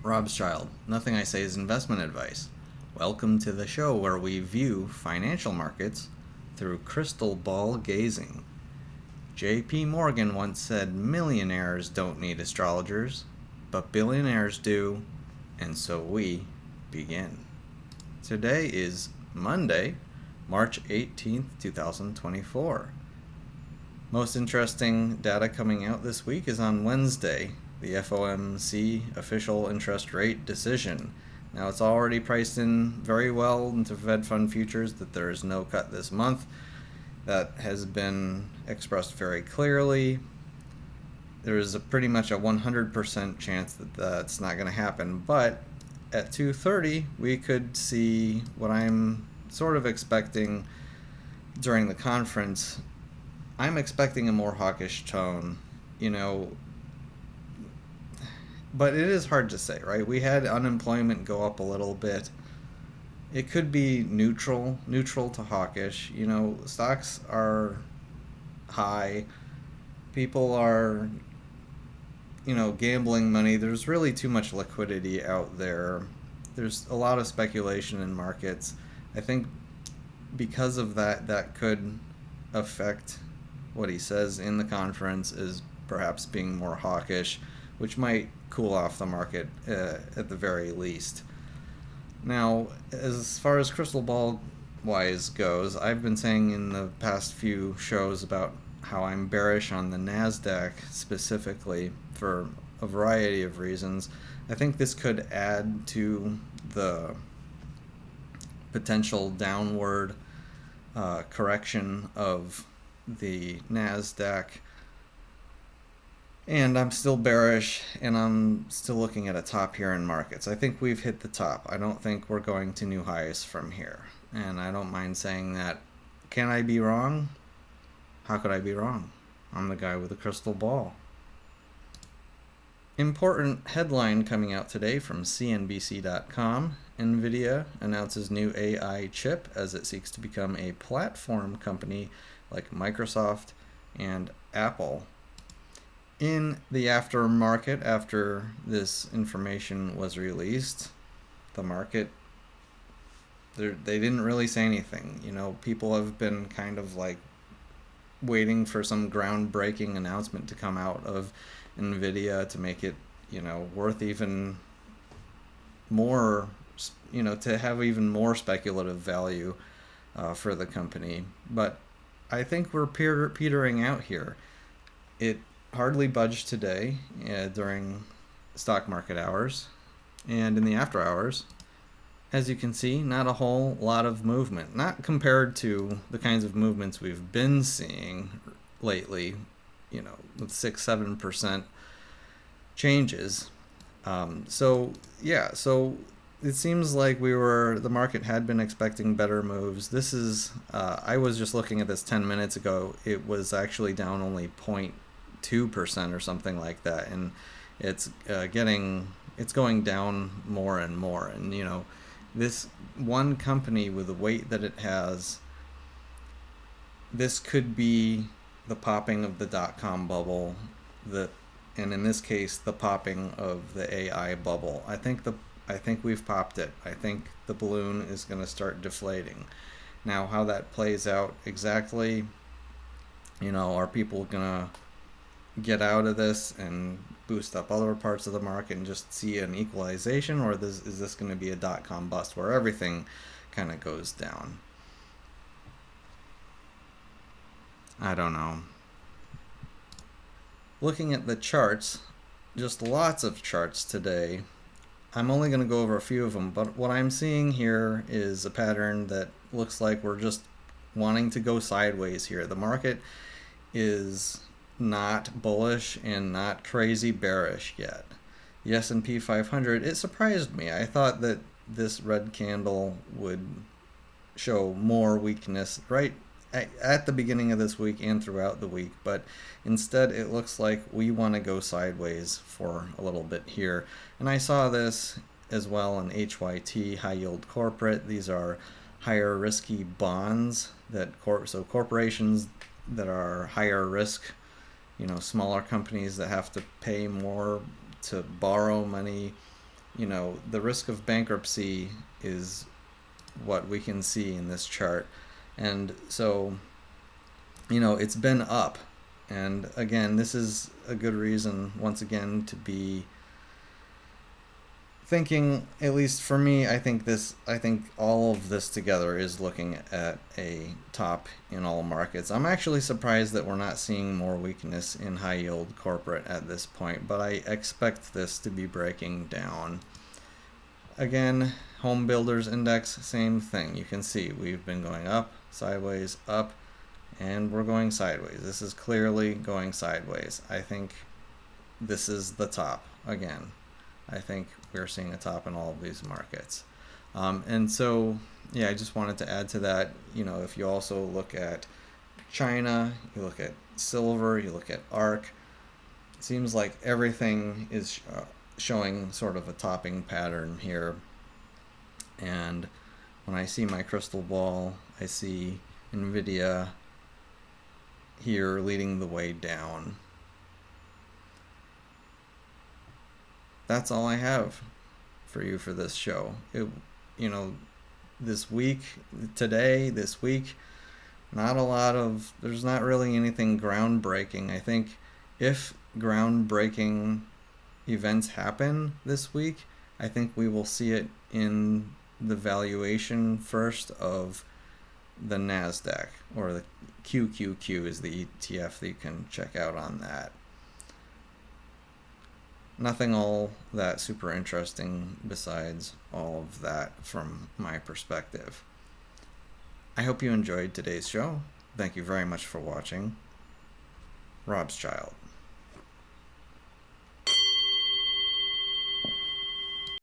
Robschild. Nothing I say is investment advice. Welcome to the show where we view financial markets through crystal ball gazing. J.P. Morgan once said millionaires don't need astrologers, but billionaires do, and so we begin. Today is Monday, March 18th, 2024. Most interesting data coming out this week is on Wednesday, the FOMC official interest rate decision. Now, it's already priced in very well into Fed Fund futures that there is no cut this month. That has been expressed very clearly. There is pretty much a 100% chance that that's not going to happen, but at 2:30 we could see what I'm sort of expecting during the conference. I'm expecting a more hawkish tone, but it is hard to say, right? We had unemployment go up a little bit. It could be neutral to hawkish. Stocks are high. People are, gambling money. There's really too much liquidity out there. There's a lot of speculation in markets. I think because of that, that could affect what he says in the conference is perhaps being more hawkish, which might cool off the market at the very least. Now, as far as crystal ball wise goes, I've been saying in the past few shows about how I'm bearish on the Nasdaq specifically for a variety of reasons. I think this could add to the potential downward correction of the Nasdaq. And I'm still bearish, and I'm still looking at a top here in markets. I think we've hit the top. I don't think we're going to new highs from here. And I don't mind saying that. Can I be wrong? How could I be wrong? I'm the guy with the crystal ball. Important headline coming out today from CNBC.com. Nvidia announces new AI chip as it seeks to become a platform company like Microsoft and Apple. In the aftermarket, after this information was released, the market, they didn't really say anything. People have been kind of like waiting for some groundbreaking announcement to come out of Nvidia to make it, worth even more, to have even more speculative value for the company. But I think we're petering out here. It hardly budged today during stock market hours, and in the after hours, as you can see, not a whole lot of movement, not compared to the kinds of movements we've been seeing lately, with 6-7% changes. So it seems like the market had been expecting better moves. This is I was just looking at this 10 minutes ago. It was actually down only 0.2% or something like that, and it's going down more and more. And this one company with the weight that it has, this could be the popping of the dot-com bubble, and in this case the popping of the AI bubble. I think we've popped it. I think the balloon is going to start deflating. Now, how that plays out exactly, are people going to get out of this and boost up other parts of the market and just see an equalization, or is this going to be a dot-com bust where everything kind of goes down? I don't know. Looking at the charts, just lots of charts today. I'm only going to go over a few of them, but what I'm seeing here is a pattern that looks like we're just wanting to go sideways here. The market is not bullish and not crazy bearish yet. The S&P 500, it surprised me. I thought that this red candle would show more weakness right at the beginning of this week and throughout the week, but instead it looks like we want to go sideways for a little bit here. And I saw this as well in HYT, high yield corporate. These are higher risky bonds so corporations that are higher risk, smaller companies that have to pay more to borrow money you know, the risk of bankruptcy is what we can see in this chart. And so, you know, it's been up. And again, this is a good reason, once again, to be thinking, at least for me, I think all of this together is looking at a top in all markets. I'm actually surprised that we're not seeing more weakness in high yield corporate at this point, but I expect this to be breaking down. Again, home builders index, same thing. You can see we've been going up, sideways, up, and we're going sideways. This is clearly going sideways. I think this is the top again. I think we're seeing a top in all of these markets. And so, yeah, I just wanted to add to that, you know, if you also look at China, you look at silver, you look at ARK, it seems like everything is showing sort of a topping pattern here. And when I see my crystal ball, I see Nvidia here leading the way down. That's all I have for you for this show. You know, this week, this week, there's not really anything groundbreaking. I think if groundbreaking events happen this week, I think we will see it in the valuation first of the Nasdaq, or the QQQ is the ETF that you can check out on that. Nothing all that super interesting besides all of that from my perspective. I hope you enjoyed today's show. Thank you very much for watching. Robschild.